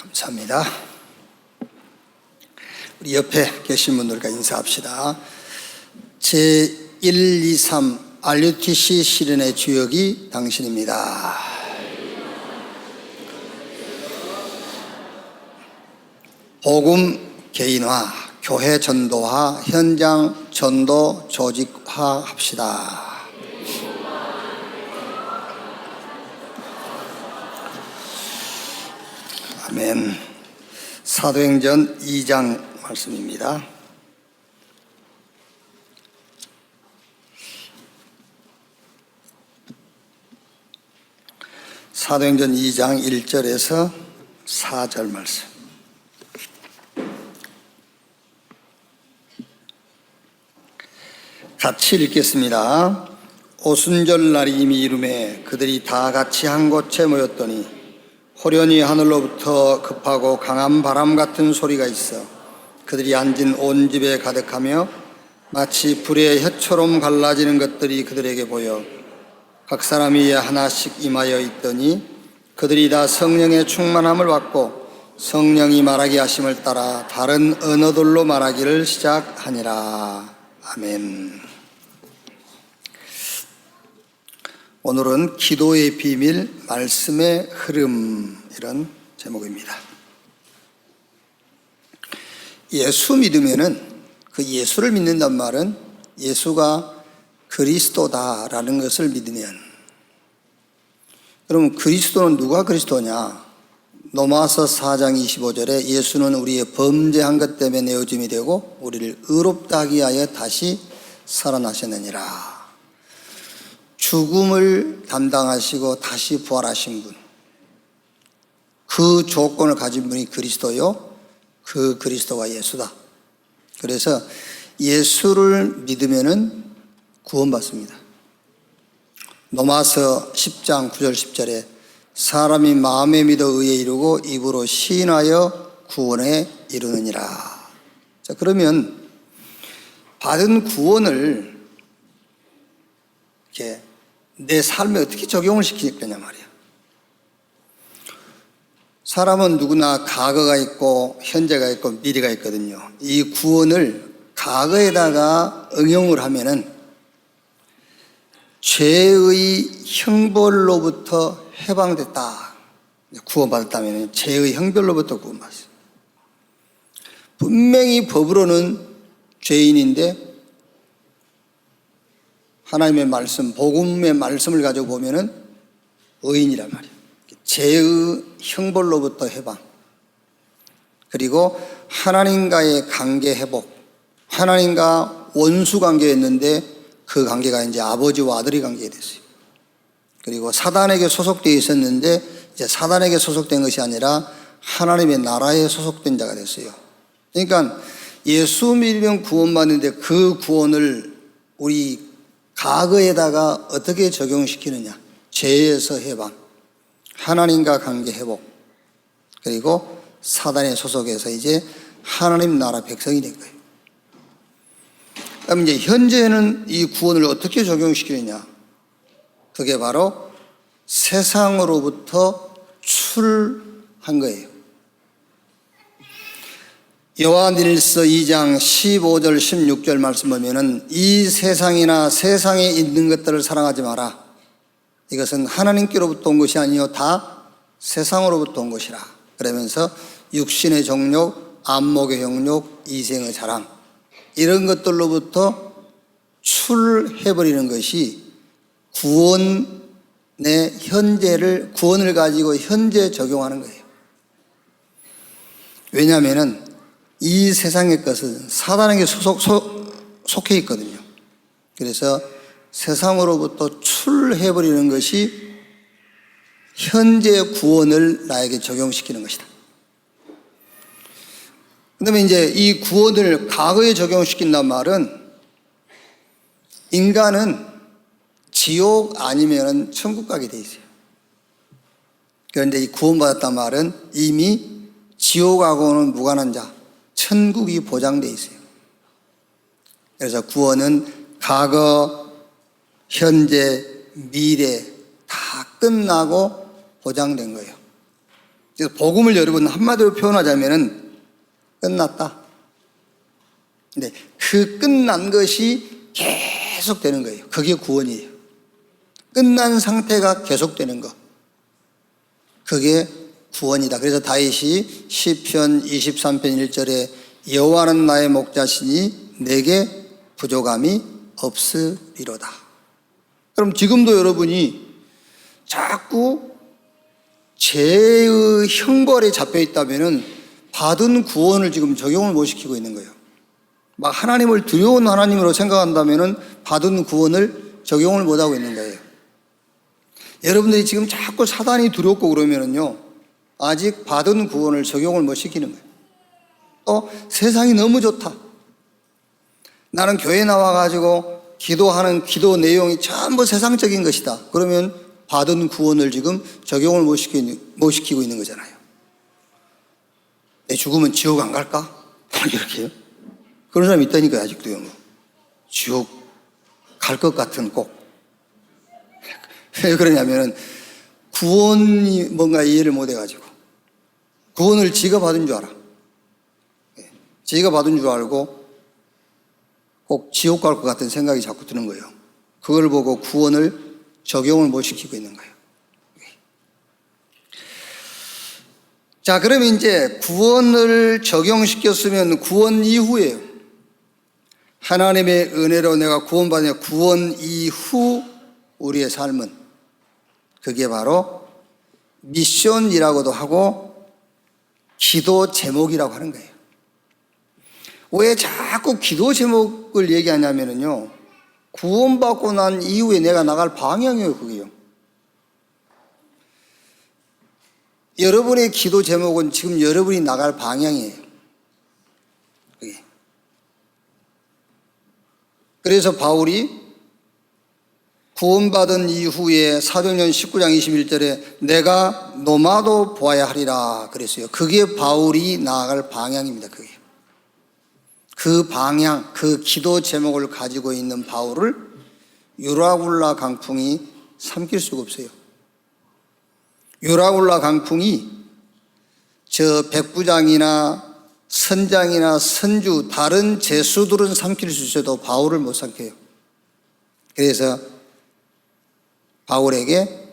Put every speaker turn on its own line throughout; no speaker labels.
감사합니다. 우리 옆에 계신 분들과 인사합시다. 제123 RUTC 실현의 주역이 당신입니다. 복음 개인화, 교회 전도화, 현장 전도 조직화 합시다. 아멘. 사도행전 2장 말씀입니다. 사도행전 2장 1절에서 4절 말씀. 같이 읽겠습니다. 오순절 날이 이미 이르매 그들이 다 같이 한 곳에 모였더니 호련히 하늘로부터 급하고 강한 바람 같은 소리가 있어 그들이 앉은 온 집에 가득하며 마치 불의 혀처럼 갈라지는 것들이 그들에게 보여 각 사람이 하나씩 임하여 있더니 그들이 다 성령의 충만함을 받고 성령이 말하게 하심을 따라 다른 언어들로 말하기를 시작하니라. 아멘. 오늘은 기도의 비밀, 말씀의 흐름, 이런 제목입니다. 예수 믿으면은 그 예수를 믿는단 말은 예수가 그리스도다라는 것을 믿으면, 그럼 그리스도는 누가 그리스도냐? 로마서 4장 25절에 예수는 우리의 범죄한 것 때문에 내어짐이 되고 우리를 의롭다 하기 위하여 다시 살아나셨느니라. 죽음을 담당하시고 다시 부활하신 분, 그 조건을 가진 분이 그리스도요, 그 그리스도가 예수다. 그래서 예수를 믿으면은 구원받습니다. 로마서 10장 9절 10절에 사람이 마음에 믿어 의에 이르고 입으로 시인하여 구원에 이르느니라. 자, 그러면 받은 구원을 이렇게 내 삶에 어떻게 적용을 시킬 거냐 말이야. 사람은 누구나 과거가 있고 현재가 있고 미래가 있거든요. 이 구원을 과거에다가 응용을 하면은 죄의 형벌로부터 해방됐다, 구원받았다면 죄의 형벌로부터 구원받았어요. 분명히 법으로는 죄인인데 하나님의 말씀, 복음의 말씀을 가지고 보면은 의인이란 말이에요. 죄의 형벌로부터 해방, 그리고 하나님과의 관계 회복. 하나님과 원수 관계였는데 그 관계가 이제 아버지와 아들의 관계가 됐어요. 그리고 사단에게 소속되어 있었는데 이제 사단에게 소속된 것이 아니라 하나님의 나라에 소속된 자가 됐어요. 그러니까 예수 믿으면 구원받는데 그 구원을 우리 과거에다가 어떻게 적용시키느냐? 죄에서 해방, 하나님과 관계 회복, 그리고 사단의 소속에서 이제 하나님 나라 백성이 된 거예요. 그럼 이제 현재는 이 구원을 어떻게 적용시키느냐? 그게 바로 세상으로부터 출한 거예요. 요한일서 2장 15절 16절 말씀 보면은 이 세상이나 세상에 있는 것들을 사랑하지 마라. 이것은 하나님께로부터 온 것이 아니요 다 세상으로부터 온 것이라. 그러면서 육신의 정욕, 안목의 정욕, 이생의 자랑, 이런 것들로부터 출해버리는 것이 구원의 구원을 가지고 현재 적용하는 거예요. 왜냐하면은 이 세상의 것은 사단에게 속해 있거든요. 그래서 세상으로부터 출해버리는 것이 현재 구원을 나에게 적용시키는 것이다. 그 다음에 이제 이 구원을 과거에 적용시킨단 말은 인간은 지옥 아니면 천국 가게 돼 있어요. 그런데 이 구원받았단 말은 이미 지옥하고는 무관한 자, 천국이 보장돼 있어요. 그래서 구원은 과거, 현재, 미래 다 끝나고 보장된 거예요. 그래서 복음을 여러분 한마디로 표현하자면은 끝났다. 근데 그 끝난 것이 계속 되는 거예요. 그게 구원이에요. 끝난 상태가 계속되는 것. 그게 구원이다. 그래서 다윗이 시편 23편 1절에 여호와는 나의 목자시니 내게 부족함이 없으리로다. 그럼 지금도 여러분이 자꾸 죄의 형벌에 잡혀 있다면은 받은 구원을 지금 적용을 못 시키고 있는 거예요. 막 하나님을 두려운 하나님으로 생각한다면은 받은 구원을 적용을 못 하고 있는 거예요. 여러분들이 지금 자꾸 사단이 두렵고 그러면은요, 아직 받은 구원을 적용을 못 시키는 거예요. 또 세상이 너무 좋다. 나는 교회 나와가지고 기도하는 기도 내용이 전부 세상적인 것이다. 그러면 받은 구원을 지금 적용을 못 시키고 있는 거잖아요. 내 죽으면 지옥 안 갈까? 이렇게요. 그런 사람이 있다니까요, 아직도요. 지옥 갈 것 같은 꼭. 왜 그러냐면은 구원이 뭔가 이해를 못 해가지고 구원을 지가 받은 줄 알아. 지가 받은 줄 알고 꼭 지옥 갈 것 같은 생각이 자꾸 드는 거예요. 그걸 보고 구원을 적용을 못 시키고 있는 거예요. 자, 그러면 이제 구원을 적용시켰으면 구원 이후에요. 하나님의 은혜로 내가 구원받은 구원 이후 우리의 삶은 그게 바로 미션이라고도 하고 기도 제목이라고 하는 거예요. 왜 자꾸 기도 제목을 얘기하냐면요, 구원받고 난 이후에 내가 나갈 방향이에요, 그게요. 여러분의 기도 제목은 지금 여러분이 나갈 방향이에요. 그게. 그래서 바울이 구원받은 이후에 사도행전 19장 21절에 내가 노마도 보아야 하리라 그랬어요. 그게 바울이 나아갈 방향입니다. 그게. 그 방향, 그 기도 제목을 가지고 있는 바울을 유라굴라 강풍이 삼킬 수가 없어요. 유라굴라 강풍이 저 백부장이나 선장이나 선주 다른 제수들은 삼킬 수 있어도 바울을 못 삼켜요. 그래서 바울에게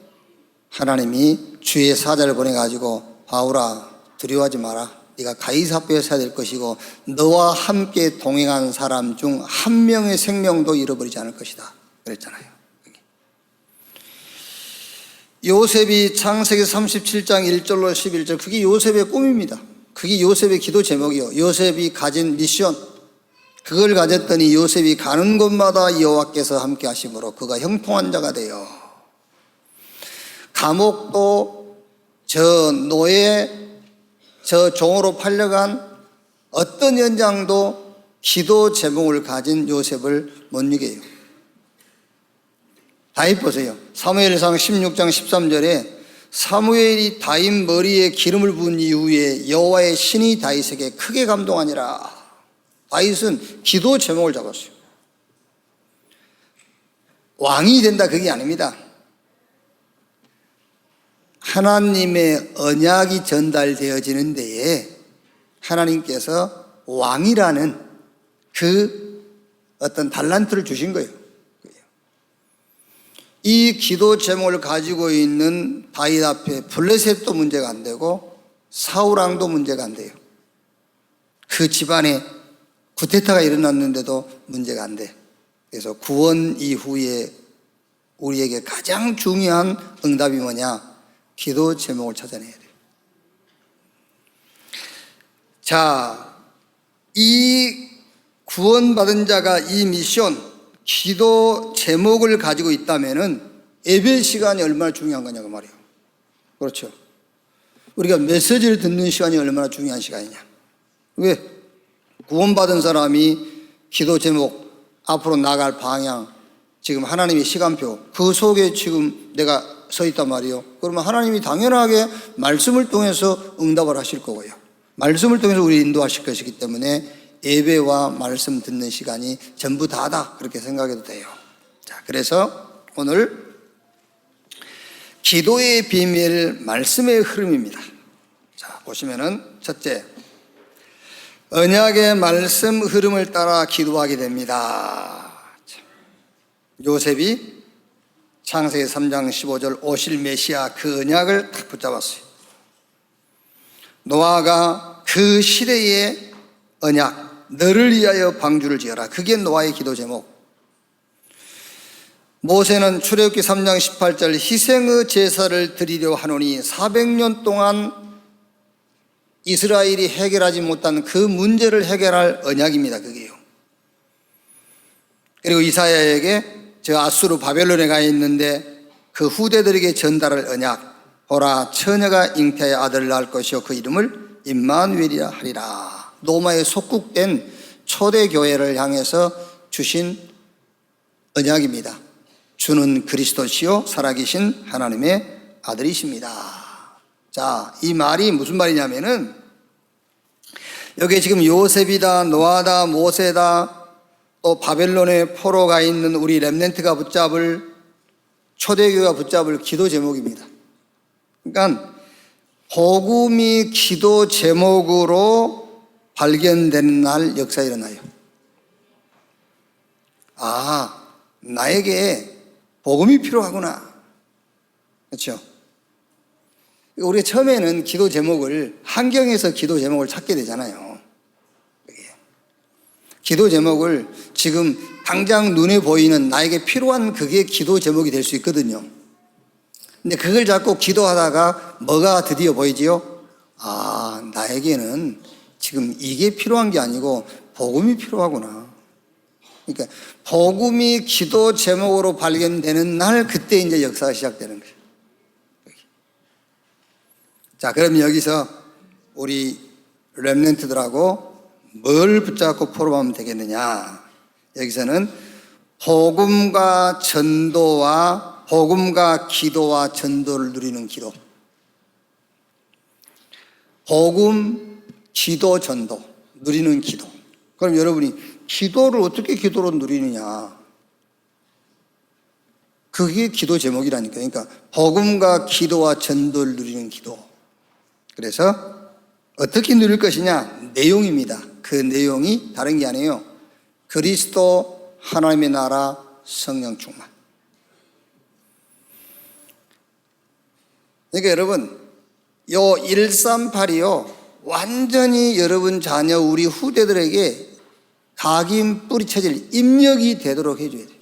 하나님이 주의 사자를 보내가지고 바울아 두려워하지 마라. 네가 가이사랴에 서야 될 것이고 너와 함께 동행한 사람 중 한 명의 생명도 잃어버리지 않을 것이다 그랬잖아요. 요셉이 창세기 37장 1절로 11절 그게 요셉의 꿈입니다. 그게 요셉의 기도 제목이요. 요셉이 가진 미션, 그걸 가졌더니 요셉이 가는 곳마다 여호와께서 함께 하심으로 그가 형통한 자가 되어 감옥도 저 노예 저 종으로 팔려간 어떤 연장도 기도 제목을 가진 요셉을 못 이겨요. 다윗 보세요. 사무엘상 16장 13절에 사무엘이 다윗 머리에 기름을 부은 이후에 여호와의 신이 다윗에게 크게 감동하니라. 다윗은 기도 제목을 잡았어요. 왕이 된다 그게 아닙니다. 하나님의 언약이 전달되어지는 데에 하나님께서 왕이라는 그 어떤 달란트를 주신 거예요. 이 기도 제목을 가지고 있는 다윗 앞에 블레셋도 문제가 안 되고 사울왕도 문제가 안 돼요. 그 집안에 쿠데타가 일어났는데도 문제가 안 돼. 그래서 구원 이후에 우리에게 가장 중요한 응답이 뭐냐? 기도 제목을 찾아내야 돼요. 자, 이 구원받은 자가 이 미션, 기도 제목을 가지고 있다면은 예배 시간이 얼마나 중요한 거냐고 말이에요. 그렇죠. 우리가 메시지를 듣는 시간이 얼마나 중요한 시간이냐. 왜? 구원받은 사람이 기도 제목, 앞으로 나갈 방향, 지금 하나님의 시간표, 그 속에 지금 내가 서 있단 말이에요. 그러면 하나님이 당연하게 말씀을 통해서 응답을 하실 거고요. 말씀을 통해서 우리 인도하실 것이기 때문에 예배와 말씀 듣는 시간이 전부 다다 그렇게 생각해도 돼요. 자, 그래서 오늘 기도의 비밀 말씀의 흐름입니다. 자, 보시면은 첫째, 언약의 말씀 흐름을 따라 기도하게 됩니다. 요셉이 창세기 3장 15절 오실 메시아 그 언약을 딱 붙잡았어요. 노아가 그 시대의 언약, 너를 위하여 방주를 지어라. 그게 노아의 기도 제목. 모세는 출애굽기 3장 18절 희생의 제사를 드리려 하노니 400년 동안 이스라엘이 해결하지 못한 그 문제를 해결할 언약입니다. 그게요. 그리고 이사야에게 저 아수르 바벨론에 가 있는데 그 후대들에게 전달할 언약, 보라 처녀가 잉태의 아들을 낳을 것이요 그 이름을 임마누엘이라 하리라. 로마에 속국된 초대교회를 향해서 주신 언약입니다. 주는 그리스도시요 살아계신 하나님의 아들이십니다. 자, 이 말이 무슨 말이냐면은 여기에 지금 요셉이다, 노아다, 모세다, 또 바벨론의 포로가 있는 우리 렘넌트가 붙잡을, 초대교회가 붙잡을 기도 제목입니다. 그러니까 복음이 기도 제목으로 발견되는 날 역사가 일어나요. 아, 나에게 복음이 필요하구나. 그렇죠? 우리가 처음에는 기도 제목을 환경에서 기도 제목을 찾게 되잖아요. 기도 제목을 지금 당장 눈에 보이는 나에게 필요한 그게 기도 제목이 될 수 있거든요. 근데 그걸 잡고 기도하다가 뭐가 드디어 보이지요? 아, 나에게는 지금 이게 필요한 게 아니고 복음이 필요하구나. 그러니까 복음이 기도 제목으로 발견되는 날 그때 이제 역사가 시작되는 거예요. 자, 그럼 여기서 우리 렘넌트들하고 뭘 붙잡고 포럼하면 되겠느냐? 여기서는 복음과 전도와 복음과 기도와 전도를 누리는 기도. 복음, 기도, 전도 누리는 기도. 그럼 여러분이 기도를 어떻게 기도로 누리느냐? 그게 기도 제목이라니까요. 그러니까 복음과 기도와 전도를 누리는 기도. 그래서 어떻게 누릴 것이냐? 내용입니다. 그 내용이 다른 게 아니에요. 그리스도 하나님의 나라 성령 충만. 그러니까 여러분, 요 138이요 완전히 여러분 자녀 우리 후대들에게 각인 뿌리쳐질 입력이 되도록 해줘야 돼요.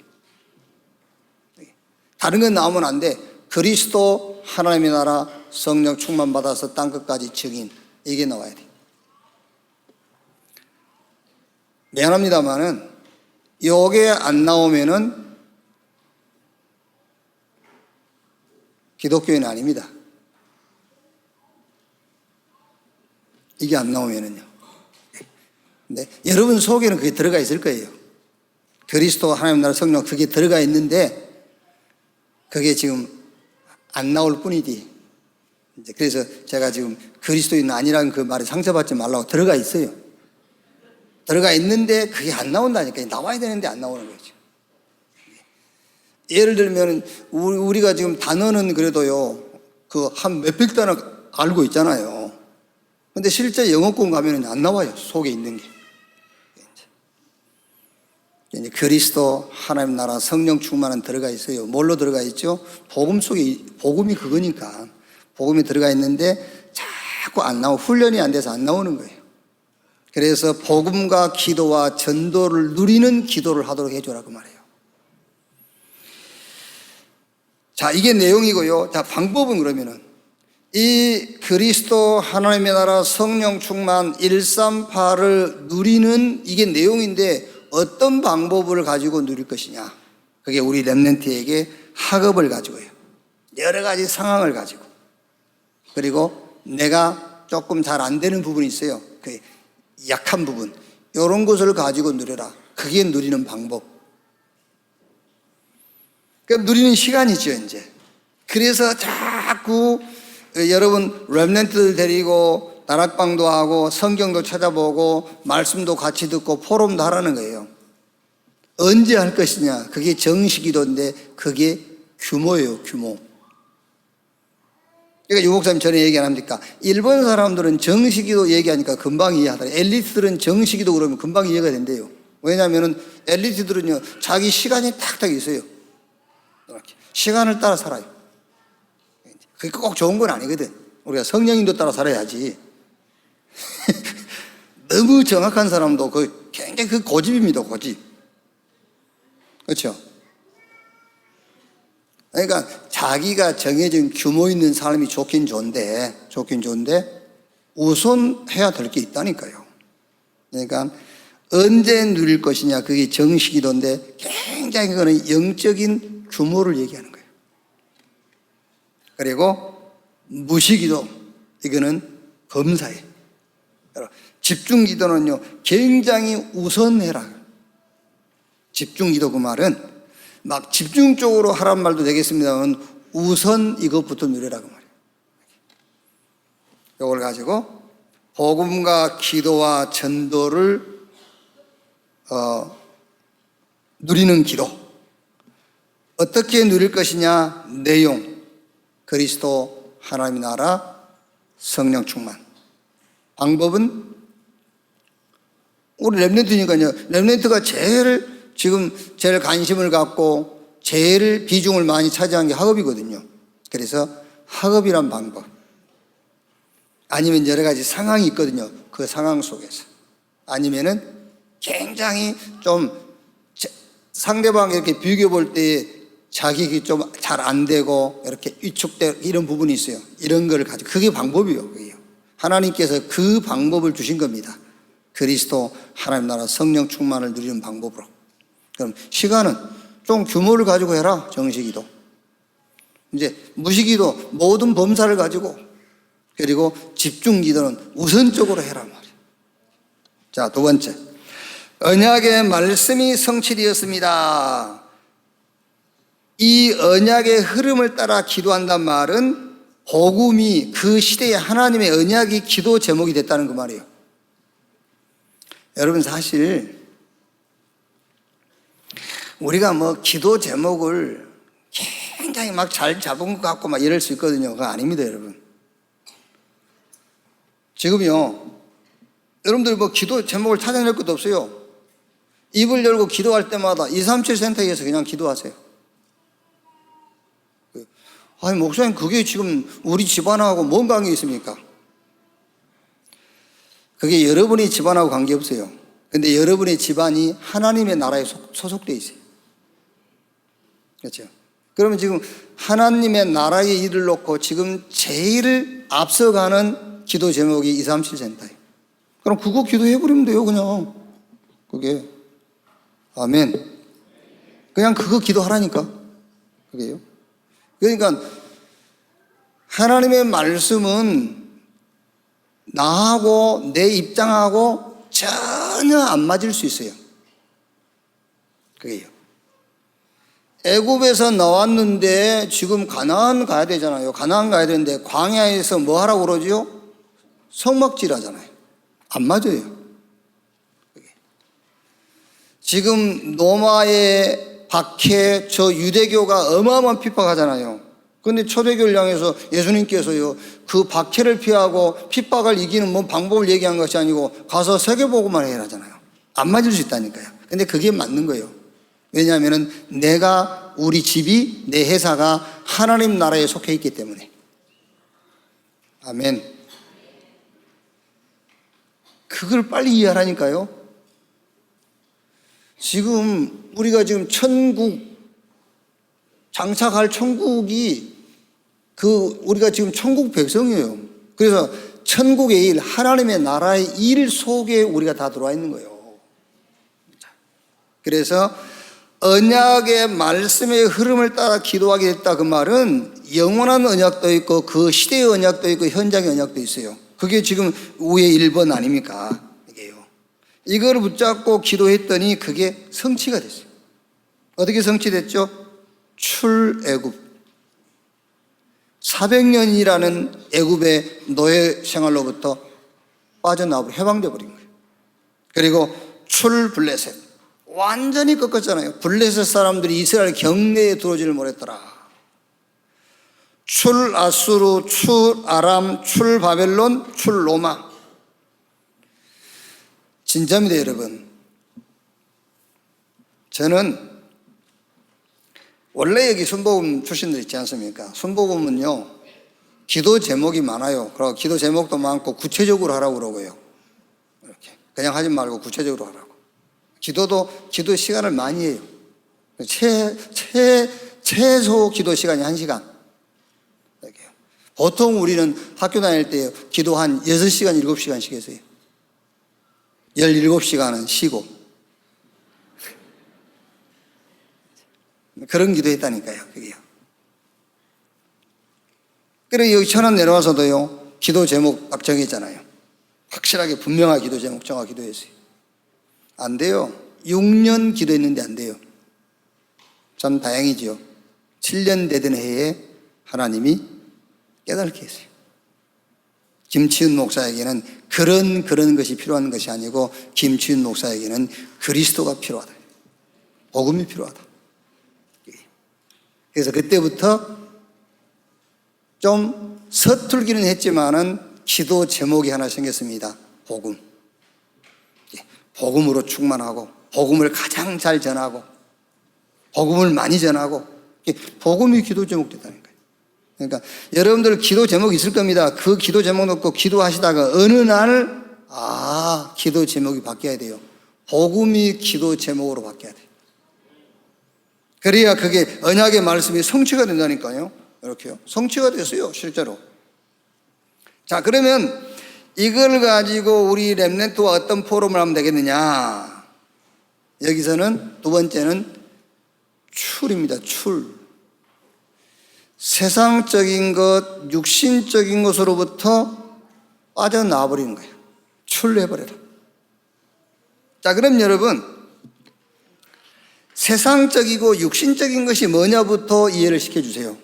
다른 건 나오면 안 돼. 그리스도 하나님의 나라 성령 충만 받아서 땅끝까지 증인, 이게 나와야 돼. 미안합니다만은 요게 안 나오면은 기독교인은 아닙니다. 이게 안 나오면은요. 근데 여러분 속에는 그게 들어가 있을 거예요. 그리스도 하나님 나라 성령 그게 들어가 있는데 그게 지금 안 나올 뿐이지. 그래서 제가 지금 그리스도인 아니라는 그 말에 상처받지 말라고 들어가 있어요. 들어가 있는데 그게 안 나온다니까요. 나와야 되는데 안 나오는 거죠. 예를 들면 우리가 지금 단어는 그래도요 그 한 몇백 단어 알고 있잖아요. 근데 실제 영어권 가면은 안 나와요. 속에 있는 게. 이제 그리스도 하나님 나라 성령 충만은 들어가 있어요. 뭘로 들어가 있죠? 복음 속에, 복음이 그거니까 복음이 들어가 있는데 자꾸 안 나오고 훈련이 안 돼서 안 나오는 거예요. 그래서 복음과 기도와 전도를 누리는 기도를 하도록 해줘라 그 말이에요. 자, 이게 내용이고요. 자, 방법은 그러면은 이 그리스도 하나님의 나라 성령 충만 138을 누리는 이게 내용인데 어떤 방법을 가지고 누릴 것이냐. 그게 우리 렘넌트에게 학업을 가지고요. 여러 가지 상황을 가지고. 그리고 내가 조금 잘 안 되는 부분이 있어요. 그 약한 부분. 이런 것을 가지고 누려라. 그게 누리는 방법. 그러니까 누리는 시간이죠, 이제. 그래서 자꾸 여러분 렘넌트들 데리고 다락방도 하고 성경도 찾아보고 말씀도 같이 듣고 포럼도 하라는 거예요. 언제 할 것이냐? 그게 정식기도인데 그게 규모예요, 규모. 그러니까 유 목사님 전에 얘기 안 합니까? 일본 사람들은 정식기도 얘기하니까 금방 이해하더라. 엘리트들은 정식기도 그러면 금방 이해가 된대요. 왜냐하면 엘리트들은요, 자기 시간이 탁탁 있어요. 시간을 따라 살아요. 그게 꼭 좋은 건 아니거든. 우리가 성령님도 따라 살아야지. 너무 정확한 사람도 굉장히 고집입니다, 고집. 그렇죠? 그러니까 자기가 정해진 규모 있는 삶이 좋긴 좋은데 우선 해야 될 게 있다니까요. 그러니까 언제 누릴 것이냐, 그게 정식기도인데 굉장히 그거는 영적인 규모를 얘기하는 거예요. 그리고 무시기도, 이거는 범사예요. 집중기도는요, 굉장히 우선해라. 집중기도 그 말은 막 집중적으로 하란 말도 되겠습니다만 우선 이것부터 누려라 그 말이에요. 이걸 가지고 복음과 기도와 전도를 누리는 기도. 어떻게 누릴 것이냐? 내용, 그리스도, 하나님의 나라, 성령 충만. 방법은 우리 렘넌트니까요. 렘넌트가 제일 관심을 갖고 제일 비중을 많이 차지한 게 학업이거든요. 그래서 학업이란 방법, 아니면 여러 가지 상황이 있거든요. 그 상황 속에서, 아니면은 굉장히 좀 상대방 이렇게 비교해 볼 때 자기 좀 잘 안 되고 이렇게 위축되고 이런 부분이 있어요. 이런 걸 가지고, 그게 방법이에요. 그게요. 하나님께서 그 방법을 주신 겁니다. 그리스도, 하나님 나라, 성령 충만을 누리는 방법으로. 그럼 시간은 좀 규모를 가지고 해라. 정식기도. 이제 무시기도 모든 범사를 가지고, 그리고 집중기도는 우선적으로 해라 말이에요. 자, 두 번째, 언약의 말씀이 성취되었습니다. 이 언약의 흐름을 따라 기도한단 말은 복음이 그 시대에 하나님의 언약이 기도 제목이 됐다는 그 말이에요. 여러분, 사실 우리가 뭐 기도 제목을 굉장히 막 잘 잡은 것 같고 막 이럴 수 있거든요. 그거 아닙니다, 여러분. 지금요, 여러분들 뭐 기도 제목을 찾아낼 것도 없어요. 입을 열고 기도할 때마다 237 센터에서 그냥 기도하세요. 아니, 목사님, 그게 지금 우리 집안하고 뭔 관계 있습니까? 그게 여러분의 집안하고 관계없어요. 근데 여러분의 집안이 하나님의 나라에 소속되어 있어요. 그렇죠? 그러면 지금 하나님의 나라의 일을 놓고 지금 제일 앞서가는 기도 제목이 237 센터예요. 그럼 그거 기도해버리면 돼요, 그냥. 그게. 아멘. 그냥 그거 기도하라니까. 그게요. 그러니까 하나님의 말씀은 나하고 내 입장하고 전혀 안 맞을 수 있어요. 그게요. 애굽에서 나왔는데 지금 가나안 가야 되잖아요. 가나안 가야 되는데 광야에서 뭐 하라고 그러지요? 성막질 하잖아요. 안 맞아요. 지금 로마의 박해, 저 유대교가 어마어마한 핍박하잖아요. 그런데 초대교를 향해서 예수님께서요, 그 박해를 피하고 핍박을 이기는 뭔 방법을 얘기한 것이 아니고 가서 세계보고만 해라잖아요. 안 맞을 수 있다니까요. 근데 그게 맞는 거예요. 왜냐하면 내가, 우리 집이, 내 회사가 하나님 나라에 속해 있기 때문에. 아멘. 그걸 빨리 이해하라니까요. 지금 우리가 지금 천국, 장착할 천국이 우리가 지금 천국 백성이에요. 그래서 천국의 일, 하나님의 나라의 일 속에 우리가 다 들어와 있는 거예요. 그래서 언약의 말씀의 흐름을 따라 기도하게 됐다, 그 말은 영원한 언약도 있고 그 시대의 언약도 있고 현장의 언약도 있어요. 그게 지금 위에 1번 아닙니까? 이걸 붙잡고 기도했더니 그게 성취가 됐어요. 어떻게 성취됐죠? 출애굽. 400년이라는 애굽의 노예 생활로부터 빠져나오고 해방되어 버린 거예요. 그리고 출블레셋. 완전히 꺾었잖아요. 블레셋 사람들이 이스라엘 경내에 들어오지를 못했더라. 출 아수르, 출 아람, 출 바벨론, 출 로마. 진짜입니다, 여러분. 저는 원래 여기 순복음 출신들 있지 않습니까? 순복음은요, 기도 제목이 많아요. 그리고 기도 제목도 많고 구체적으로 하라고 그러고요. 이렇게 그냥 하지 말고 구체적으로 하라고. 기도도 기도 시간을 많이 해요. 최소 기도 시간이 1시간. 이렇게요. 보통 우리는 학교 다닐 때 기도 한 6시간, 7시간씩 했어요. 17시간은 쉬고. 그런 기도 했다니까요, 그게요. 그리고 여기 천안 내려와서도요, 기도 제목 딱 정했잖아요. 확실하게 분명하게 기도 제목 정하고 기도했어요. 안 돼요. 6년 기도했는데 안 돼요. 참 다행이지요. 7년 되던 해에 하나님이 깨닫게 했어요. 김치훈 목사에게는 그런 것이 필요한 것이 아니고 김치훈 목사에게는 그리스도가 필요하다. 복음이 필요하다. 그래서 그때부터 좀 서툴기는 했지만은 기도 제목이 하나 생겼습니다. 복음. 복음으로 충만하고 복음을 가장 잘 전하고 복음을 많이 전하고 복음이 기도 제목 됐다는 거예요. 그러니까 여러분들 기도 제목이 있을 겁니다. 그 기도 제목 놓고 기도하시다가 어느 날 기도 제목이 바뀌어야 돼요. 복음이 기도 제목으로 바뀌어야 돼요. 그래야 그게 언약의 말씀이 성취가 된다니까요. 이렇게요. 성취가 됐어요, 실제로. 자, 그러면 이걸 가지고 우리 렘넌트와 어떤 포럼을 하면 되겠느냐? 여기서는 두 번째는 출입니다. 출. 세상적인 것, 육신적인 것으로부터 빠져나와 버리는 거예요. 출해버려라. 자, 그럼 여러분, 세상적이고 육신적인 것이 뭐냐부터 이해를 시켜주세요.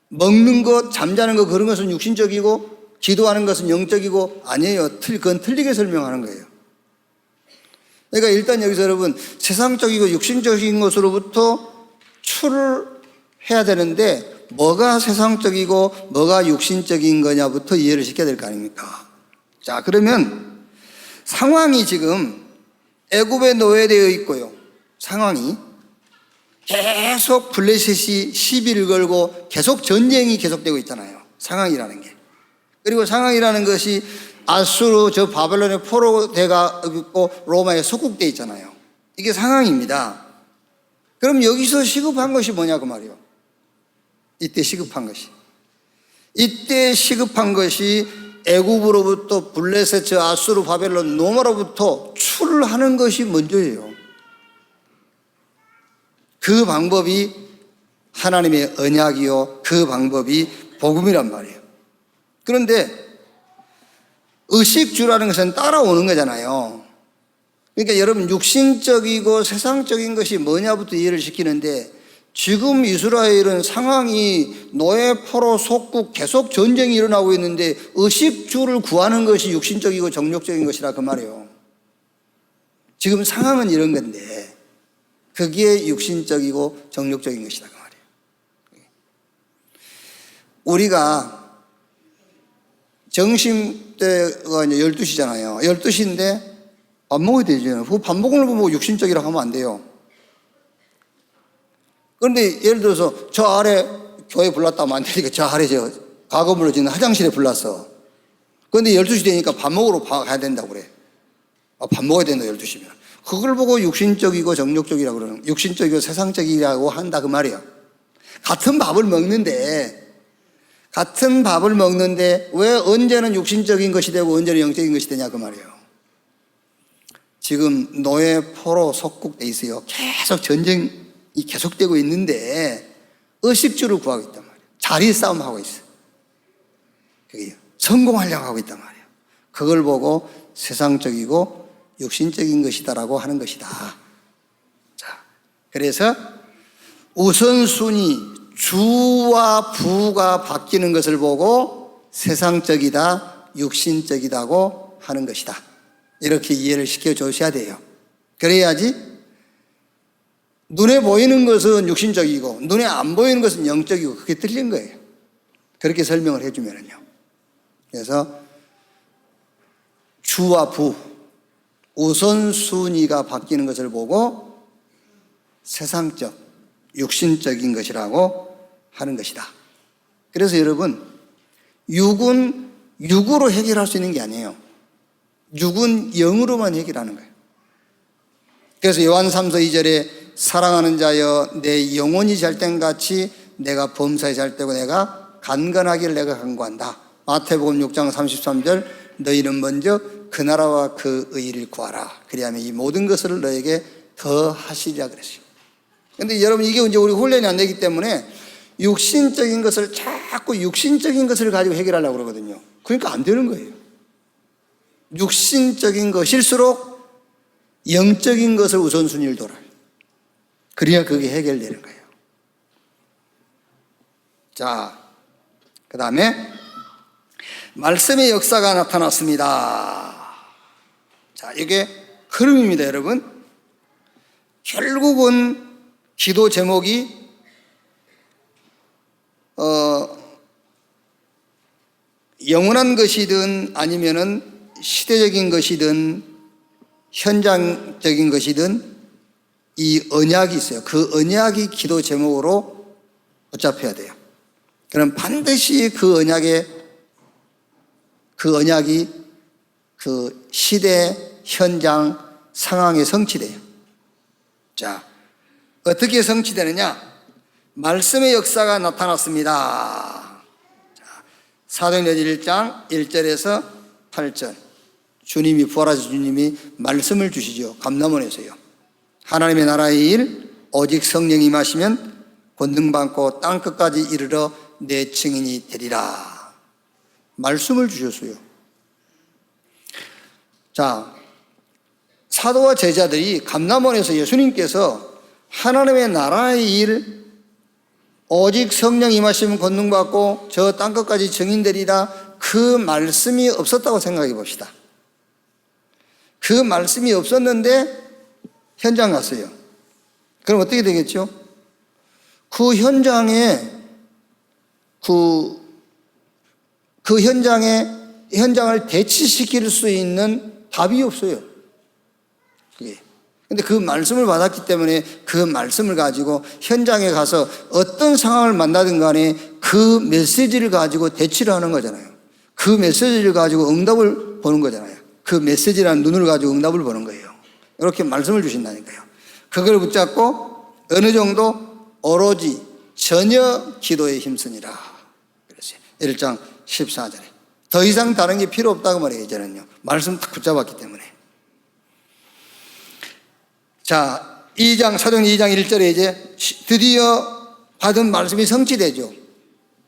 먹는 것, 잠자는 것, 그런 것은 육신적이고 기도하는 것은 영적이고 아니에요. 그건 틀리게 설명하는 거예요. 그러니까 일단 여기서 여러분, 세상적이고 육신적인 것으로부터 출을 해야 되는데 뭐가 세상적이고 뭐가 육신적인 거냐부터 이해를 시켜야 될 거 아닙니까? 자, 그러면 상황이 지금 애굽에 노예되어 있고요. 상황이 계속 블레셋이 시비를 걸고 계속 전쟁이 계속되고 있잖아요. 상황이라는 게. 그리고 상황이라는 것이 아수르 저 바벨론의 포로대가 있고 로마에 속국돼 있잖아요. 이게 상황입니다. 그럼 여기서 시급한 것이 뭐냐 그 말이에요. 이때 시급한 것이. 이때 시급한 것이 애굽으로부터 블레셋 저 아수르 바벨론 로마로부터 출을 하는 것이 먼저예요. 그 방법이 하나님의 언약이요. 그 방법이 복음이란 말이에요. 그런데 의식주라는 것은 따라오는 거잖아요. 그러니까 여러분 육신적이고 세상적인 것이 뭐냐부터 이해를 시키는데 지금 이스라엘은 상황이 노예 포로 속국 계속 전쟁이 일어나고 있는데 의식주를 구하는 것이 육신적이고 정욕적인 것이라 그 말이에요. 지금 상황은 이런 건데 그게 육신적이고 정욕적인 것이다 그 말이에요. 우리가 점심때가 이제 12시잖아요. 12시인데 밥 먹어야 되잖아요. 그 밥 먹는 거 뭐 육신적이라고 하면 안 돼요. 그런데 예를 들어서 저 아래 교회 불렀다면 안 되니까 저 아래 저 과거물로 짓는 화장실에 불렀어. 그런데 12시 되니까 밥 먹으러 가야 된다고 그래. 밥 먹어야 된다 12시면. 그걸 보고 육신적이고 정욕적이라고 그러는, 육신적이고 세상적이라고 한다 그 말이에요. 같은 밥을 먹는데 왜 언제는 육신적인 것이 되고 언제는 영적인 것이 되냐 그 말이에요. 지금 노예 포로 속국돼 있어요. 계속 전쟁이 계속되고 있는데 의식주를 구하고 있단 말이에요. 자리 싸움하고 있어요. 그게 성공하려고 하고 있단 말이에요. 그걸 보고 세상적이고 육신적인 것이다라고 하는 것이다. 자, 그래서 우선순위 주와 부가 바뀌는 것을 보고 세상적이다, 육신적이다고 하는 것이다. 이렇게 이해를 시켜주셔야 돼요. 그래야지 눈에 보이는 것은 육신적이고 눈에 안 보이는 것은 영적이고 그게 틀린 거예요. 그렇게 설명을 해주면은요. 그래서 주와 부, 우선순위가 바뀌는 것을 보고 세상적, 육신적인 것이라고 하는 것이다. 그래서 여러분, 육은 육으로 해결할 수 있는 게 아니에요. 육은 영으로만 해결하는 거예요. 그래서 요한 3서 2절에 사랑하는 자여 내 영혼이 잘된 같이 내가 범사에 잘되고 내가 간건하기를 내가 간구한다. 마태복음 6장 33절 너희는 먼저 그 나라와 그 의를 구하라. 그리하면 이 모든 것을 너에게 더 하시리라 그랬어요. 그런데 여러분, 이게 이제 우리 훈련이 안 되기 때문에 육신적인 것을 자꾸 육신적인 것을 가지고 해결하려고 그러거든요. 그러니까 안 되는 거예요. 육신적인 것일수록 영적인 것을 우선순위를 둬라. 그래야 그게 해결되는 거예요. 자, 그 다음에 말씀의 역사가 나타났습니다. 자, 이게 흐름입니다, 여러분. 결국은 기도 제목이 영원한 것이든 아니면은 시대적인 것이든 현장적인 것이든 이 언약이 있어요. 그 언약이 기도 제목으로 붙잡혀야 돼요. 그럼 반드시 그 언약이 그 시대, 현장, 상황에 성취돼요. 자, 어떻게 성취되느냐? 말씀의 역사가 나타났습니다. 사도행전 1장 1절에서 8절. 주님이, 부활하신 주님이 말씀을 주시죠. 감람원에서요. 하나님의 나라의 일 오직 성령이 임하시면 권능받고 땅끝까지 이르러 내 증인이 되리라. 말씀을 주셨어요. 자, 사도와 제자들이 감람원에서 예수님께서 하나님의 나라의 일 오직 성령 임하시면 권능받고 저 땅끝까지 증인되리라, 그 말씀이 없었다고 생각해 봅시다. 그 말씀이 없었는데 현장 갔어요. 그럼 어떻게 되겠죠? 그 현장에 현장을 대치시킬 수 있는 답이 없어요. 그게. 근데 그 말씀을 받았기 때문에 그 말씀을 가지고 현장에 가서 어떤 상황을 만나든 간에 그 메시지를 가지고 대치를 하는 거잖아요. 그 메시지를 가지고 응답을 보는 거잖아요. 그 메시지라는 눈을 가지고 응답을 보는 거예요. 이렇게 말씀을 주신다니까요. 그걸 붙잡고 어느 정도 오로지 전혀 기도에 힘쓰니라 그랬어요. 1장 14절에. 더 이상 다른 게 필요 없다고 말해요. 이제는요. 말씀 딱 붙잡았기 때문에. 자, 사도행전 2장 1절에 이제 드디어 받은 말씀이 성취되죠.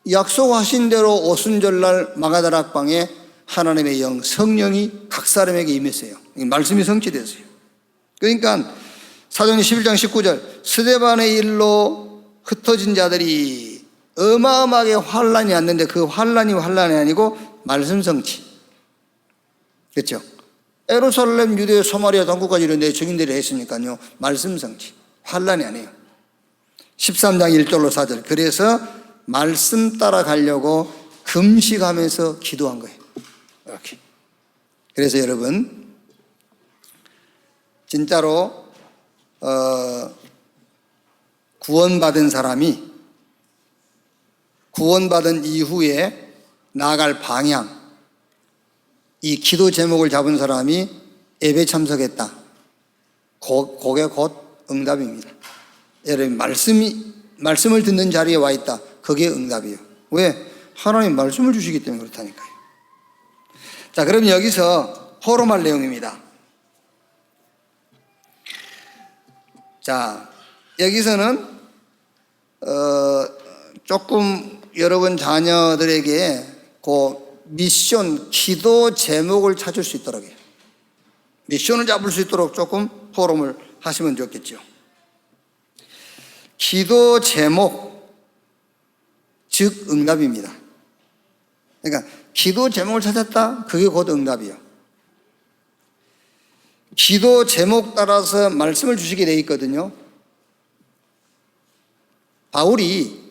약속하신 대로 오순절날 마가다락방에 하나님의 영, 성령이 각 사람에게 임했어요. 말씀이 성취됐어요. 그러니까 사도행전 11장 19절 스데반의 일로 흩어진 자들이 어마어마하게 환란이 왔는데 그 환란이 아니고 말씀 성취. 그렇죠? 예루살렘, 유대, 소마리아, 동국까지 이런 데 증인들이 했으니까요. 말씀 성취. 환란이 아니에요. 13장 1절로 4절. 그래서 말씀 따라가려고 금식하면서 기도한 거예요. 이렇게. 그래서 여러분, 진짜로 구원받은 사람이 구원받은 이후에 나아갈 방향, 이 기도 제목을 잡은 사람이 예배 참석했다. 그게 곧 응답입니다. 여러분, 말씀을 듣는 자리에 와 있다. 그게 응답이에요. 왜? 하나님 말씀을 주시기 때문에 그렇다니까요. 자, 그럼 여기서 포럼할 내용입니다. 자, 여기서는 조금 여러분 자녀들에게 그 미션, 기도 제목을 찾을 수 있도록 해요. 미션을 잡을 수 있도록 조금 포럼을 하시면 좋겠죠. 기도 제목, 즉 응답입니다. 그러니까 기도 제목을 찾았다? 그게 곧 응답이에요. 기도 제목 따라서 말씀을 주시게 되어 있거든요. 바울이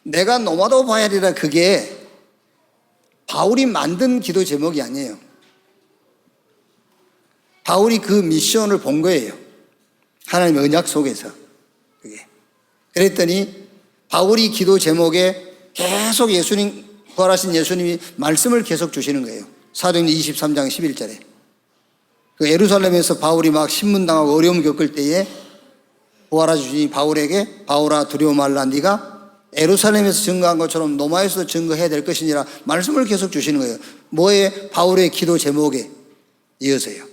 내가 노마도 바야리라, 그게 바울이 만든 기도 제목이 아니에요. 바울이 그 미션을 본 거예요. 하나님의 언약 속에서. 그게. 그랬더니 바울이 기도 제목에 계속 예수님, 부활하신 예수님이 말씀을 계속 주시는 거예요. 사도행전 23장 11절에. 그 예루살렘에서 바울이 막 신문당하고 어려움 겪을 때에 부활하신 주님이 바울에게, 바울아 두려워 말라, 네가 예루살렘에서 증거한 것처럼 로마에서도 증거해야 될 것이니라 말씀을 계속 주시는 거예요. 뭐에? 바울의 기도 제목에 이어서요.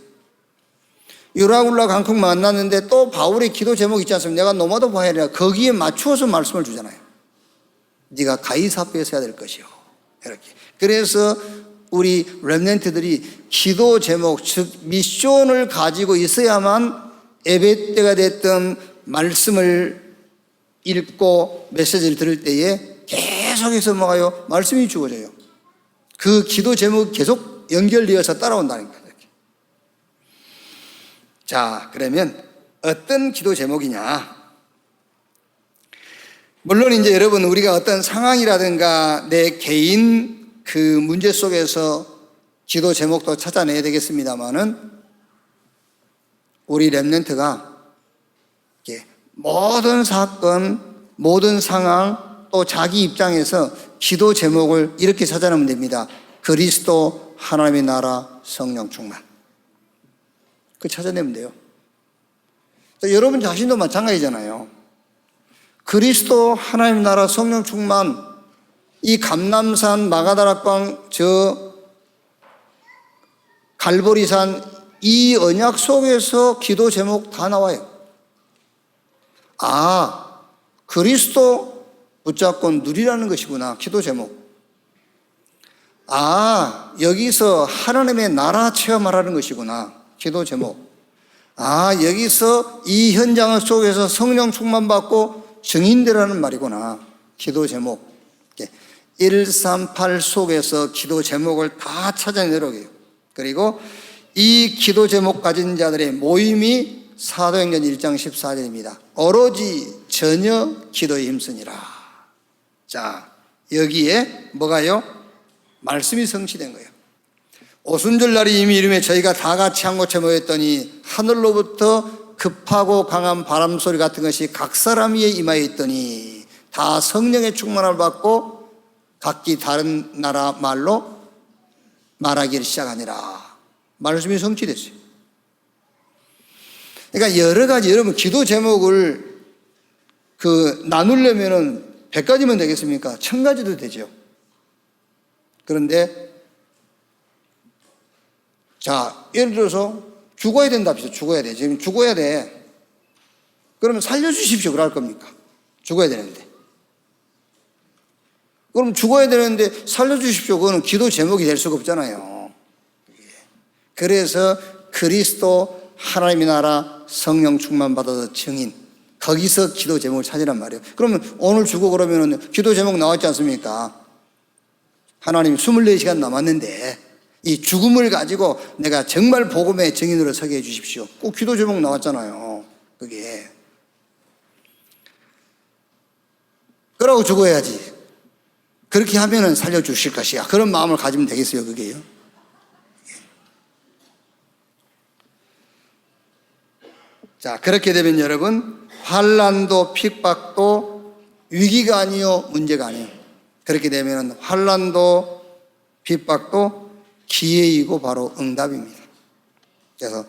유라굴라 강풍 만났는데 또 바울의 기도 제목 있지 않습니까? 내가 노마도 바야리라, 거기에 맞추어서 말씀을 주잖아요. 네가 가이사랴에서 해야 될 것이요, 이렇게. 그래서 우리 렘넌트들이 기도 제목, 즉 미션을 가지고 있어야만 예배 때가 됐던 말씀을 읽고 메시지를 들을 때에 계속해서 뭐가요? 말씀이 주어져요. 그 기도 제목 계속 연결되어서 따라온다니까요. 자, 그러면 어떤 기도 제목이냐? 물론 이제 여러분, 우리가 어떤 상황이라든가 내 개인 그 문제 속에서 기도 제목도 찾아내야 되겠습니다만은, 우리 렘넌트가 모든 사건, 모든 상황, 또 자기 입장에서 기도 제목을 이렇게 찾아내면 됩니다. 그리스도, 하나님의 나라, 성령 충만. 그 찾아내면 돼요. 여러분 자신도 마찬가지잖아요. 그리스도, 하나님 나라, 성령 충만, 이 감람산, 마가다락방, 저 갈보리산, 이 언약 속에서 기도 제목 다 나와요. 아, 그리스도 붙잡고 누리라는 것이구나, 기도 제목. 아, 여기서 하나님의 나라 체험하라는 것이구나, 기도 제목. 아, 여기서 이 현장 속에서 성령 충만받고 증인되라는 말이구나, 기도 제목. 138 속에서 기도 제목을 다 찾아내려고 해요. 그리고 이 기도 제목 가진 자들의 모임이 사도행전 1장 14절입니다. 오로지 전혀 기도에 힘쓰니라. 자, 여기에 뭐가요? 말씀이 성취된 거예요. 오순절 날이 이미 이름에 저희가 다 같이 한 곳에 모였더니 하늘로부터 급하고 강한 바람 소리 같은 것이 각 사람 위에 임하여 있더니 다 성령의 충만을 받고 각기 다른 나라 말로 말하기를 시작하니라. 말씀이 성취됐어요. 그러니까 여러 가지, 여러분 기도 제목을 나누려면은 100가지면 되겠습니까? 1000가지도 되죠. 그런데 자, 예를 들어서 죽어야 된답시다. 죽어야 돼. 지금 죽어야 돼. 그러면 살려주십시오. 그럴 겁니까? 죽어야 되는데. 그럼 죽어야 되는데 살려주십시오. 그거는 기도 제목이 될 수가 없잖아요. 그래서 그리스도, 하나님의 나라, 성령 충만 받아서 증인, 거기서 기도 제목을 찾으란 말이에요. 그러면 오늘 주고 그러면 기도 제목 나왔지 않습니까? 하나님 24시간 남았는데 이 죽음을 가지고 내가 정말 복음의 증인으로 서게 해 주십시오. 꼭 기도 제목 나왔잖아요. 그게. 그러고 죽어야지. 그렇게 하면은 살려주실 것이야. 그런 마음을 가지면 되겠어요, 그게요. 자, 그렇게 되면 여러분, 환난도 핍박도 위기가 아니요, 문제가 아니에요. 그렇게 되면 환난도 핍박도 기회이고 바로 응답입니다. 그래서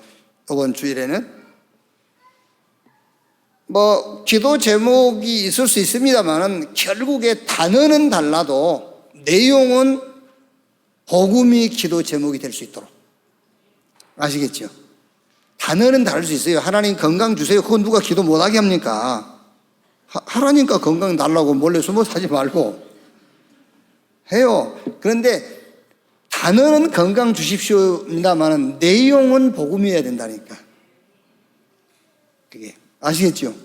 이번 주일에는 기도 제목이 있을 수 있습니다만은 결국에 단어는 달라도 내용은 복음이 기도 제목이 될 수 있도록. 아시겠죠? 단어는 다를 수 있어요. 하나님 건강 주세요. 그건 누가 기도 못하게 합니까? 하라니까 건강 달라고 몰래 숨어 사지 말고 해요. 그런데 단어는 건강 주십시오입니다만 내용은 복음이어야 된다니까. 그게 아시겠죠?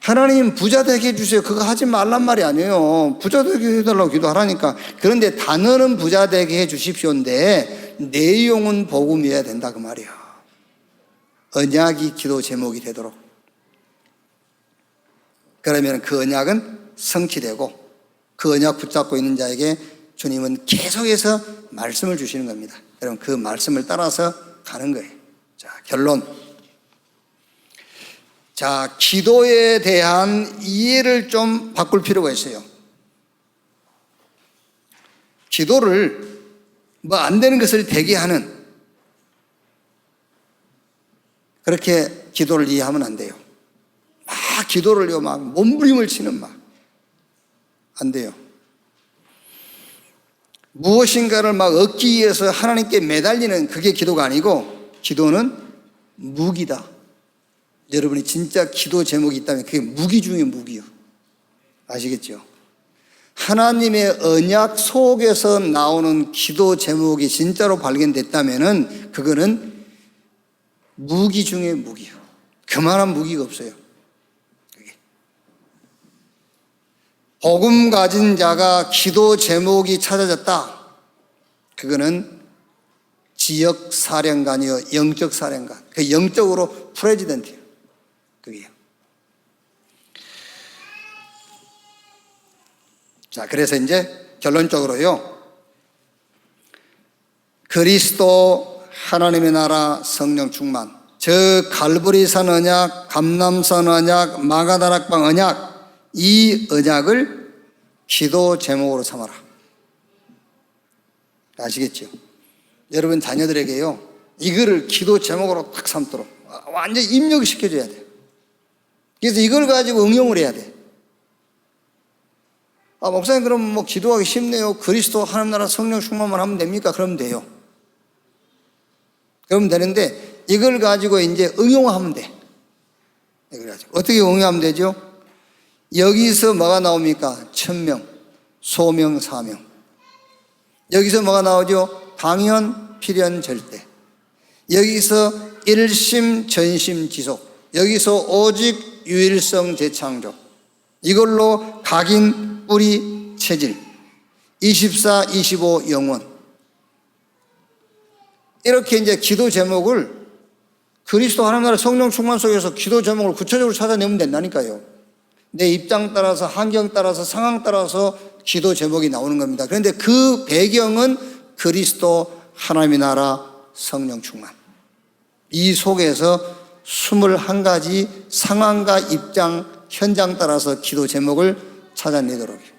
하나님 부자 되게 해주세요. 그거 하지 말란 말이 아니에요. 부자 되게 해달라고 기도하라니까. 그런데 단어는 부자 되게 해주십시오인데 내용은 복음이어야 된다 그 말이야. 언약이 기도 제목이 되도록. 그러면 그 언약은 성취되고 그 언약 붙잡고 있는 자에게 주님은 계속해서 말씀을 주시는 겁니다. 여러분, 그 말씀을 따라서 가는 거예요. 자, 결론. 자, 기도에 대한 이해를 좀 바꿀 필요가 있어요. 기도를 뭐 안 되는 것을 되게 하는, 그렇게 기도를 이해하면 안 돼요. 막 기도를요, 막 몸부림을 치는 막. 안 돼요. 무엇인가를 막 얻기 위해서 하나님께 매달리는 그게 기도가 아니고, 기도는 무기다. 여러분이 진짜 기도 제목이 있다면 그게 무기 중에 무기요. 아시겠죠? 하나님의 언약 속에서 나오는 기도 제목이 진짜로 발견됐다면은 그거는 무기 중에 무기요. 그만한 무기가 없어요. 복음 가진 자가 기도 제목이 찾아졌다. 그거는 지역 사령관이요, 영적 사령관. 그 영적으로 프레지던트예요. 그게요. 자, 그래서 이제 결론적으로요, 그리스도 하나님의 나라 성령 충만, 저 갈보리산 언약, 감람산 언약, 마가다락방 언약, 이 언약을 기도 제목으로 삼아라. 아시겠죠? 여러분 자녀들에게요, 이거를 기도 제목으로 딱 삼도록 완전히 입력시켜줘야 돼요. 그래서 이걸 가지고 응용을 해야 돼. 아, 목사님, 그럼 뭐 기도하기 쉽네요. 그리스도 하나님 나라 성령 충만만 하면 됩니까? 그러면 돼요. 그러면 되는데, 이걸 가지고 이제 응용하면 돼. 이걸 가지고. 어떻게 응용하면 되죠? 여기서 뭐가 나옵니까? 천명, 소명, 사명. 여기서 뭐가 나오죠? 당연, 필연, 절대. 여기서 일심, 전심, 지속. 여기서 오직, 유일성, 재창조. 이걸로 각인, 뿌리, 체질. 24, 25, 영원. 이렇게 이제 기도 제목을 그리스도 하나님 나라 성령 충만 속에서 기도 제목을 구체적으로 찾아내면 된다니까요. 내 입장 따라서, 환경 따라서, 상황 따라서 기도 제목이 나오는 겁니다. 그런데 그 배경은 그리스도 하나님의 나라 성령 충만. 이 속에서 21가지 상황과 입장, 현장 따라서 기도 제목을 찾아내도록 해요.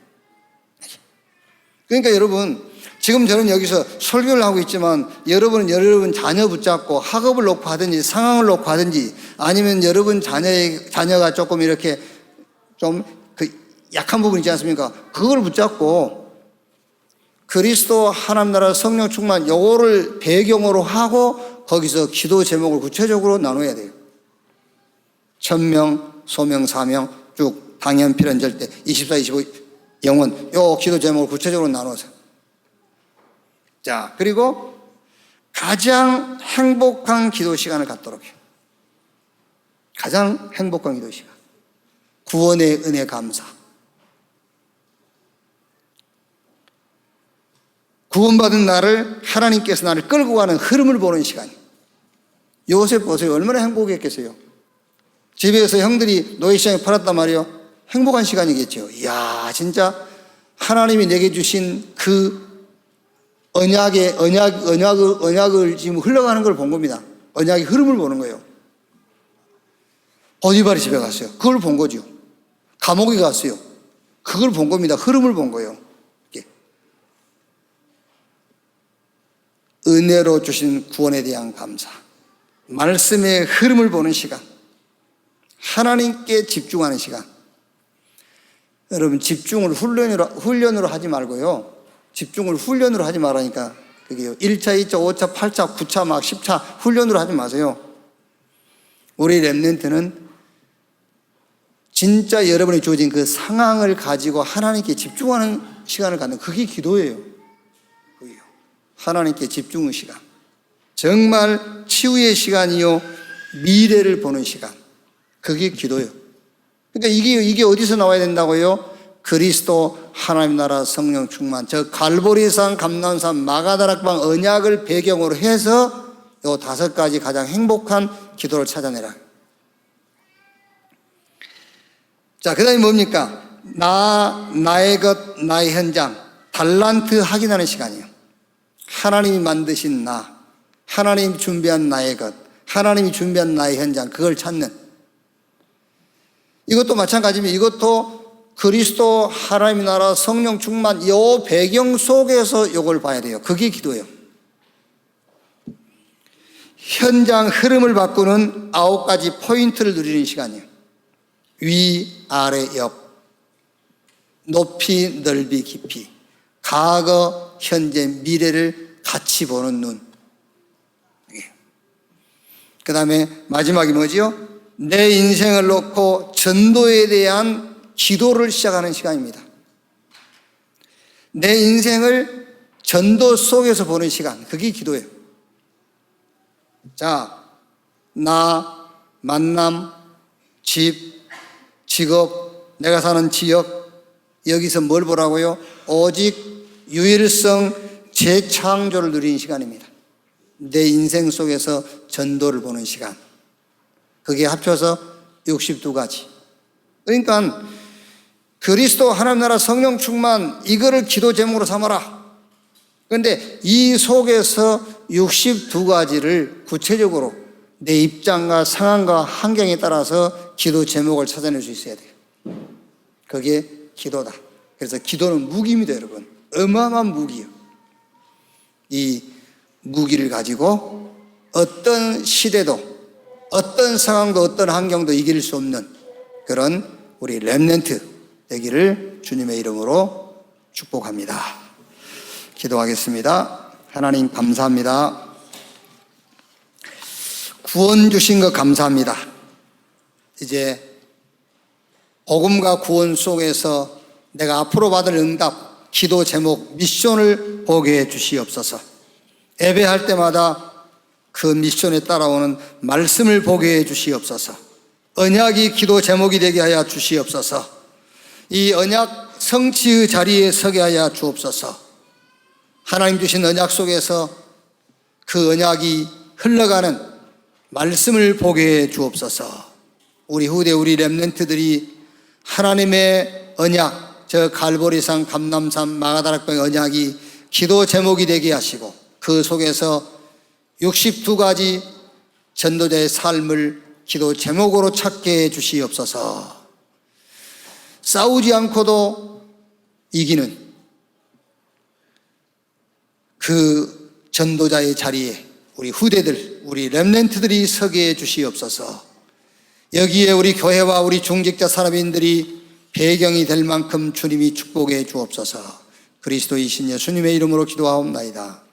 그러니까 여러분, 지금 저는 여기서 설교를 하고 있지만 여러분은 여러분 자녀 붙잡고 학업을 놓고 하든지 상황을 놓고 하든지, 아니면 여러분 자녀가 조금 이렇게 좀 그 약한 부분 있지 않습니까? 그걸 붙잡고 그리스도 하나님 나라 성령 충만 요거를 배경으로 하고 거기서 기도 제목을 구체적으로 나눠야 돼요. 천명, 소명, 사명 쭉 당연, 필연, 절대 24, 25, 영원, 요 기도 제목을 구체적으로 나눠서. 자, 그리고 가장 행복한 기도 시간을 갖도록 해요. 가장 행복한 기도 시간. 구원의 은혜 감사. 구원받은 나를, 하나님께서 나를 끌고 가는 흐름을 보는 시간. 요셉 보세요. 얼마나 행복했겠어요. 집에서 형들이 노예시장에 팔았단 말이에요. 행복한 시간이겠죠. 이야, 진짜 하나님이 내게 주신 그 언약을 지금 흘러가는 걸 본 겁니다. 언약의 흐름을 보는 거예요. 보디발이 집에 갔어요. 그걸 본 거죠. 감옥에 갔어요. 그걸 본 겁니다. 흐름을 본 거예요. 은혜로 주신 구원에 대한 감사, 말씀의 흐름을 보는 시간, 하나님께 집중하는 시간. 여러분, 집중을 훈련으로 하지 말고요, 집중을 훈련으로 하지 말라니까. 그게요, 1차, 2차, 5차, 8차, 9차, 막 10차 훈련으로 하지 마세요. 우리 렘넌트는 진짜 여러분이 주어진 그 상황을 가지고 하나님께 집중하는 시간을 갖는, 그게 기도예요. 하나님께 집중의 시간, 정말 치유의 시간이요, 미래를 보는 시간, 그게 기도예요. 그러니까 이게 어디서 나와야 된다고요? 그리스도 하나님 나라 성령 충만, 저 갈보리산, 감람산, 마가다락방 언약을 배경으로 해서 요 5가지 가장 행복한 기도를 찾아내라. 자, 그 다음에 뭡니까? 나의 것, 나의 현장, 달란트 확인하는 시간이에요. 하나님이 만드신 나, 하나님이 준비한 나의 것, 하나님이 준비한 나의 현장, 그걸 찾는. 이것도 마찬가지입니다. 이것도 그리스도 하나님의 나라 성령 충만 이 배경 속에서 이걸 봐야 돼요. 그게 기도예요. 현장 흐름을 바꾸는 9가지 포인트를 누리는 시간이에요. 위, 아래, 옆, 높이, 넓이, 깊이, 과거, 현재, 미래를 같이 보는 눈. 그 다음에 마지막이 뭐지요? 내 인생을 놓고 전도에 대한 기도를 시작하는 시간입니다. 내 인생을 전도 속에서 보는 시간, 그게 기도예요. 자, 나, 만남, 집, 직업, 내가 사는 지역, 여기서 뭘 보라고요? 오직 유일성 재창조를 누리는 시간입니다. 내 인생 속에서 전도를 보는 시간. 그게 합쳐서 62가지. 그러니까 그리스도 하나님 나라 성령 충만, 이거를 기도 제목으로 삼아라. 그런데 이 속에서 62가지를 구체적으로 내 입장과 상황과 환경에 따라서 기도 제목을 찾아낼 수 있어야 돼요. 그게 기도다. 그래서 기도는 무기입니다, 여러분. 어마어마한 무기예요. 이 무기를 가지고 어떤 시대도, 어떤 상황도, 어떤 환경도 이길 수 없는 그런 우리 렘넌트 되기를 주님의 이름으로 축복합니다. 기도하겠습니다. 하나님 감사합니다. 구원 주신 것 감사합니다. 이제 복음과 구원 속에서 내가 앞으로 받을 응답, 기도 제목, 미션을 보게 해 주시옵소서. 예배할 때마다 그 미션에 따라오는 말씀을 보게 해 주시옵소서. 언약이 기도 제목이 되게 하여 주시옵소서. 이 언약 성취의 자리에 서게 하여 주옵소서. 하나님 주신 언약 속에서 그 언약이 흘러가는 말씀을 보게 해 주옵소서. 우리 후대, 우리 렘넌트들이 하나님의 언약, 저 갈보리산, 감람산, 마가다락방의 언약이 기도 제목이 되게 하시고 그 속에서 62가지 전도자의 삶을 기도 제목으로 찾게 해 주시옵소서. 싸우지 않고도 이기는 그 전도자의 자리에 우리 후대들, 우리 렘넌트들이 서게 해 주시옵소서. 여기에 우리 교회와 우리 중직자 사람인들이 배경이 될 만큼 주님이 축복해 주옵소서. 그리스도이신 예수님의 이름으로 기도하옵나이다.